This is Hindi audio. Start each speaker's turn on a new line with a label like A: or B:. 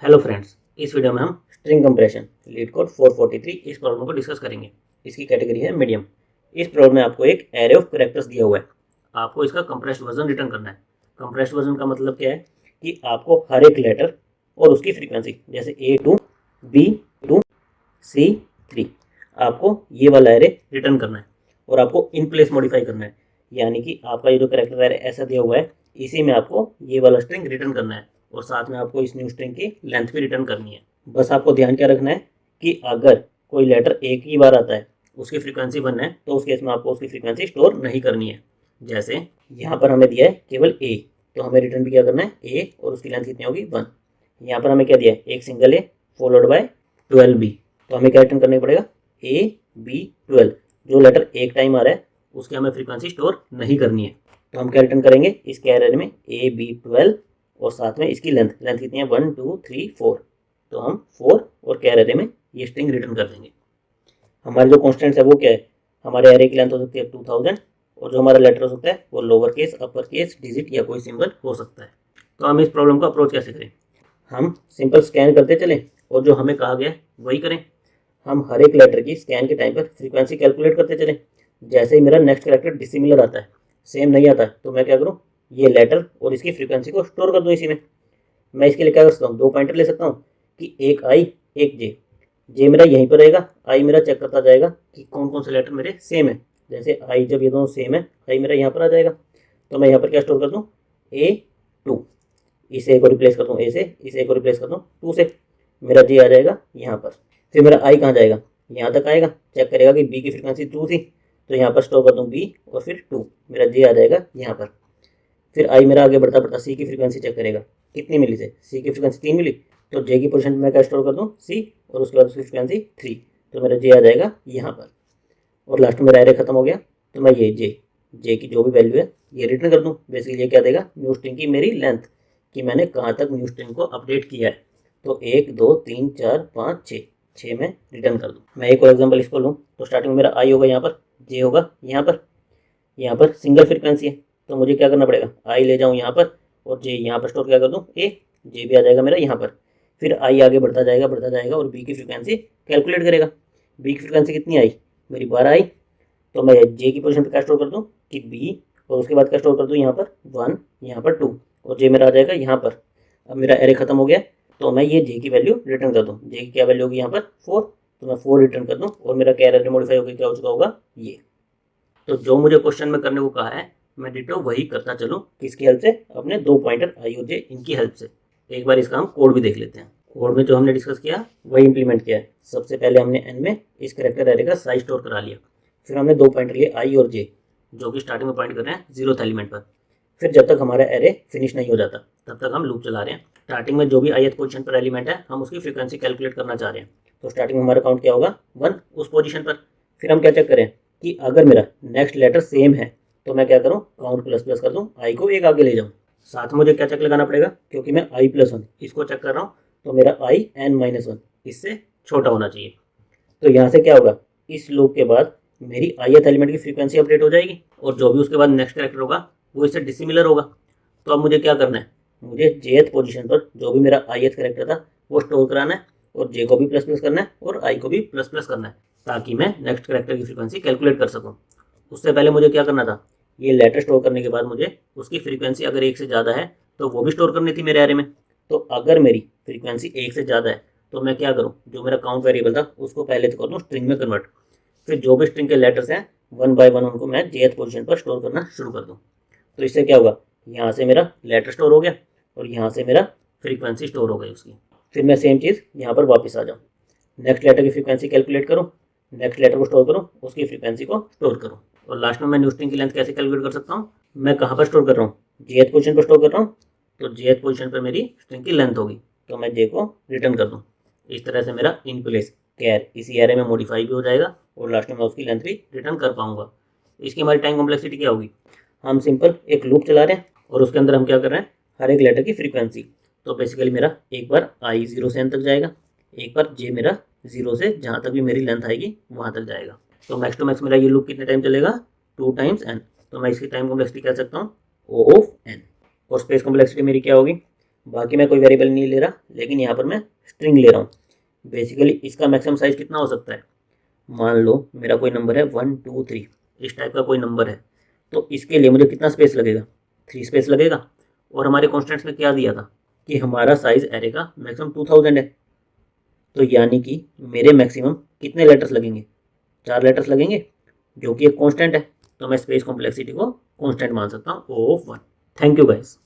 A: हेलो फ्रेंड्स, इस वीडियो में हम स्ट्रिंग कंप्रेशन लीड कोड 443 इस प्रॉब्लम को डिस्कस करेंगे। इसकी कैटेगरी है मीडियम। इस प्रॉब्लम में आपको एक एरे ऑफ कैरेक्टर्स दिया हुआ है। आपको इसका कंप्रेस्ड वर्जन रिटर्न करना है। कंप्रेस्ड वर्जन का मतलब क्या है कि आपको हर एक लेटर और उसकी फ्रीक्वेंसी, जैसे A2, B2, C3, आपको ये वाला एरे रिटर्न करना है और आपको इन प्लेस मॉडिफाई करना है। यानी कि आपका ये जो कैरेक्टर एरे ऐसा दिया हुआ है, इसी में आपको ये वाला स्ट्रिंग रिटर्न करना है और साथ में आपको इस न्यू स्ट्रिंग की लेंथ भी रिटर्न करनी है। बस आपको ध्यान क्या रखना है कि अगर कोई लेटर एक ही बार आता है, उसकी फ्रीक्वेंसी 1 है, तो उस केस में आपको उसकी फ्रीक्वेंसी स्टोर नहीं करनी है। जैसे यहाँ पर हमें दिया है केवल ए, तो हमें रिटर्न भी क्या करना है, ए, और उसकी लेंथ कितनी होगी, 1। यहाँ पर हमें क्या दिया है, एक single A followed by 12 B, तो हमें क्या रिटर्न करना पड़ेगा, ए बी 12। जो लेटर एक टाइम आ रहा है उसकी हमें फ्रीक्वेंसी स्टोर नहीं करनी है, तो हम क्या रिटर्न करेंगे, इस कैरियर में ए बी 12 और साथ में इसकी लेंथ कितनी है, 1 2 3 4, तो हम 4 और कैरियर में ये स्ट्रिंग रिटर्न कर देंगे। हमारे जो कॉन्स्टेंट्स है वो क्या है, हमारे एरे की लेंथ हो सकती है 2000 और जो हमारा लेटर हो सकता है वो lower case, upper case, digit या कोई सिंबल हो सकता है। तो हम इस प्रॉब्लम को अप्रोच कैसे करें, हम सिंपल स्कैन करते चलें और जो हमें कहा गया है वही करें। हम हर एक लेटर की स्कैन के टाइम पर फ्रीक्वेंसी कैलकुलेट करते चलें। जैसे ही मेरा नेक्स्ट कैरेक्टर डिसिमिलर आता है, सेम नहीं आता है, तो मैं क्या करूँ, ये लेटर और इसकी फ्रीक्वेंसी को स्टोर कर दूँ इसी में। मैं इसके लिए क्या कर सकता हूँ, 2 पॉइंटर ले सकता हूँ कि एक आई एक जे। जे मेरा यहीं पर रहेगा, आई मेरा चेक करता जाएगा कि कौन कौन से लेटर मेरे सेम है। जैसे आई, जब ये दोनों सेम है, आई मेरा यहाँ पर आ जाएगा, तो मैं यहाँ पर क्या स्टोर कर दूँ, A2। इस ए को रिप्लेस कर दूँ ए से, इस ए को रिप्लेस कर दूँ 2 से, मेरा जे आ जाएगा यहाँ पर। फिर मेरा आई कहाँ जाएगा, यहाँ तक आएगा, चेक करेगा कि बी की फ्रीक्वेंसी 2 थी, तो यहाँ पर स्टोर कर दूँ बी और फिर 2, मेरा जे आ जाएगा यहाँ पर। फिर आई मेरा आगे बढ़ता बढ़ता सी की फ्रीक्वेंसी चेक करेगा, कितनी मिली से, सी की फ्रीक्वेंसी 3 मिली, तो जे की पोजीशन में मैं क्या स्टोर कर दूँ, सी, और उसके बाद उसकी फ्रीक्वेंसी 3, तो मेरा जे आ जाएगा यहाँ पर। और लास्ट में मेरा एरे खत्म हो गया, तो मैं ये जे की जो भी वैल्यू है ये रिटर्न कर दूँ। बेसिकली ये क्या देगा, न्यू स्ट्रिंग की मेरी लेंथ, कि मैंने कहाँ तक न्यू स्ट्रिंग को अपडेट किया है। तो 1 2 3 4 5 6 में रिटर्न कर दूँ। मैं एक और एग्जाम्पल इसको लूँ, तो स्टार्टिंग में मेरा आई होगा यहाँ पर, जे होगा यहाँ पर सिंगल फ्रीक्वेंसी है, तो मुझे क्या करना पड़ेगा, आई ले जाऊँ यहाँ पर और जे यहाँ पर स्टोर क्या कर दूँ, ए, जे भी आ जाएगा मेरा यहाँ पर। फिर आई आगे बढ़ता जाएगा और बी की फ्रीक्वेंसी कैलकुलेट करेगा। बी की फ्रीक्वेंसी कितनी आई, मेरी 12 आई, तो मैं जे की पोजीशन पर क्या स्टोर कर दूँ कि बी, और उसके बाद क्या स्टोर कर दूँ यहाँ पर 1, यहाँ पर 2, और जे मेरा आ जाएगा यहाँ पर। अब मेरा एरे खत्म हो गया, तो मैं ये जे की वैल्यू रिटर्न कर दूँ। जे की क्या वैल्यू होगी यहाँ पर 4, तो मैं 4 रिटर्न कर दूँ और मेरा क्या एरे मॉडिफाई होकर क्या हो चुका होगा, ये। तो जो मुझे क्वेश्चन में करने को कहा है, मैं डिटो वही करता चलूँ, किसकी हेल्प से, अपने 2 पॉइंटर आई और जे, इनकी हेल्प से। एक बार इसका हम कोड भी देख लेते हैं। कोड में जो हमने डिस्कस किया वही इंप्लीमेंट किया है। सबसे पहले हमने एन में इस कैरेक्टर एरे का साइज स्टोर करा लिया। फिर हमने 2 पॉइंटर लिए आई और जे, जो कि स्टार्टिंग में पॉइंट कर रहे हैं 0th एलिमेंट पर। फिर जब तक हमारा एरे फिनिश नहीं हो जाता तब तक हम लूप चला रहे हैं। स्टार्टिंग में जो भी ith पोजीशन पर एलिमेंट है, हम उसकी फ्रीक्वेंसी कैलकुलेट करना चाह रहे हैं। तो स्टार्टिंग में हमारा काउंट क्या होगा, 1 उस पोजीशन पर। फिर हम क्या चेक करें कि अगर मेरा नेक्स्ट लेटर सेम है, तो मैं क्या करूँ, काउंट प्लस प्लस कर दूँ, आई को एक आगे ले जाऊँ। साथ में मुझे क्या चेक लगाना पड़ेगा, क्योंकि मैं आई प्लस 1 इसको चेक कर रहा हूँ, तो मेरा आई n-1 इससे छोटा होना चाहिए। तो यहाँ से क्या होगा, इस लूप के बाद मेरी ith एलिमेंट की फ्रीक्वेंसी अपडेट हो जाएगी और जो भी उसके बाद नेक्स्ट कैरेक्टर होगा वो इससे डिसिमिलर होगा। तो अब मुझे क्या करना है, मुझे jth पोजीशन पर जो भी मेरा ith कैरेक्टर था वो स्टोर कराना है और j को भी प्लस प्लस करना है और i को भी प्लस प्लस करना है, ताकि मैं नेक्स्ट कैरेक्टर की फ्रीक्वेंसी कैलकुलेट कर सकूँ। उससे पहले मुझे क्या करना था, ये लेटर स्टोर करने के बाद मुझे उसकी फ्रीक्वेंसी अगर 1 से ज़्यादा है तो वो भी स्टोर करनी थी मेरे एरे में। तो अगर मेरी फ्रीक्वेंसी 1 से ज़्यादा है, तो मैं क्या करूँ, जो मेरा काउंट वेरिएबल था उसको पहले तो कर दूँ स्ट्रिंग में कन्वर्ट। फिर जो भी स्ट्रिंग के लेटर्स हैं 1 बाय 1 उनको मैं jth पोजीशन पर स्टोर करना शुरू कर दूँ। तो इससे क्या होगा, यहाँ से मेरा लेटर स्टोर हो गया और यहाँ से मेरा फ्रीक्वेंसी स्टोर हो गई उसकी। फिर मैं सेम चीज़ यहाँ पर वापस आ जाऊँ, नेक्स्ट लेटर की फ्रीक्वेंसी कैलकुलेट करूँ, नेक्स्ट लेटर को स्टोर करूँ, उसकी फ्रीक्वेंसी को स्टोर करूँ। और लास्ट में मैं न्यू स्ट्रिंग की लेंथ कैसे कैलकुलेट कर सकता हूँ, मैं कहाँ पर स्टोर कर रहा हूँ, jth पोजीशन पर स्टोर कर रहा हूँ, तो jth पोजीशन पर मेरी स्ट्रिंग की लेंथ होगी, तो मैं j को रिटर्न कर दूँ। इस तरह से मेरा इन प्लेस कैर इसी एरे में मॉडिफाई भी हो जाएगा और लास्ट में मैं उसकी लेंथ भी रिटर्न कर पाऊंगा। इसकी हमारी टाइम कॉम्प्लेक्सिटी क्या होगी, हम सिंपल एक लूप चला रहे हैं और उसके अंदर हम क्या कर रहे हैं, हर एक लेटर की फ्रीक्वेंसी। तो बेसिकली मेरा एक बार आई 0 से n तक जाएगा, एक बार जे मेरा 0 से जहाँ तक भी मेरी लेंथ आएगी वहाँ तक जाएगा। तो मैक्स टू मैक्स मेरा ये लूप कितने टाइम चलेगा, 2 टाइम्स n। तो मैं इसकी टाइम कॉम्प्लेक्सिटी कह सकता हूँ O ऑफ n। और स्पेस कॉम्प्लेक्सिटी मेरी क्या होगी, बाकी मैं कोई वेरिएबल नहीं ले रहा, लेकिन यहाँ पर मैं स्ट्रिंग ले रहा हूँ। बेसिकली इसका मैक्सिमम साइज कितना हो सकता है, मान लो मेरा कोई नंबर है 1 2 3, इस टाइप का कोई नंबर है, तो इसके लिए मुझे कितना स्पेस लगेगा, 3 स्पेस लगेगा। और हमारे कॉन्स्टेंट्स में क्या दिया था कि हमारा साइज एरे का मैक्सिमम 2000 है, तो यानी कि मेरे मैक्सिमम कितने लेटर्स लगेंगे, 4 लेटर्स लगेंगे, जो कि एक कांस्टेंट है। तो मैं स्पेस कॉम्प्लेक्सिटी को कांस्टेंट मान सकता हूँ O of 1। Thank you guys.